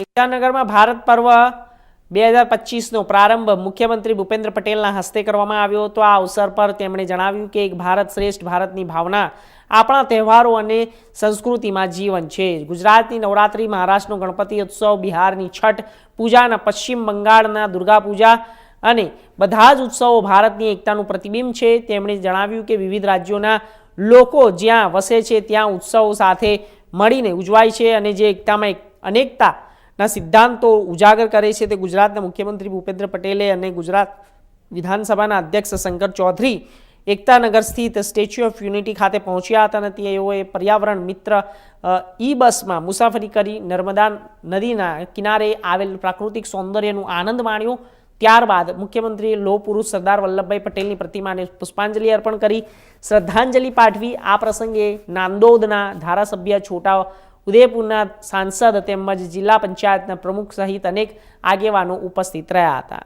એકતાનગરમાં ભારત પર્વ 2025નો પ્રારંભ મુખ્યમંત્રી ભૂપેન્દ્ર પટેલના હસ્તે કરવામાં આવ્યો હતો। આ અવસર પર તેમણે જણાવ્યું કે એક ભારત શ્રેષ્ઠ ભારતની ભાવના આપણા તહેવારો અને સંસ્કૃતિમાં જીવન છે। ગુજરાતની નવરાત્રિ, મહારાષ્ટ્રનો ગણપતિ ઉત્સવ, બિહારની છઠ પૂજા અને પશ્ચિમ બંગાળના દુર્ગા પૂજા અને બધા જ ઉત્સવો ભારતની એકતાનું પ્રતિબિંબ છે। તેમણે જણાવ્યું કે વિવિધ રાજ્યોના લોકો જ્યાં વસે છે ત્યાં ઉત્સવો સાથે મળીને ઉજવાય છે અને જે એકતામાં અનેકતાના સિદ્ધાંતો ઉજાગર કરે છે। તે ગુજરાતના મુખ્યમંત્રી ભૂપેન્દ્ર પટેલે અને ગુજરાત વિધાનસભાના અધ્યક્ષ શંકર ચૌધરી એકતાનગર સ્થિત સ્ટેચ્યુ ઓફ યુનિટી ખાતે પહોંચ્યા હતા અને તેઓએ પર્યાવરણ મિત્ર ઈ બસમાં મુસાફરી કરી નર્મદા નદીના કિનારે આવેલ પ્રાકૃતિક સૌંદર્યનો આનંદ માણ્યો। ત્યારબાદ મુખ્યમંત્રીએ લોહ પુરુષ સરદાર વલ્લભભાઈ પટેલની પ્રતિમાને પુષ્પાંજલિ અર્પણ કરી શ્રદ્ધાંજલિ પાઠવી। આ પ્રસંગે નાંદોદના ધારાસભ્ય, છોટા ઉદેપુરના સાંસદ તેમજ જિલ્લા પંચાયતના પ્રમુખ સહિત અનેક આગેવાનો ઉપસ્થિત રહ્યા હતા।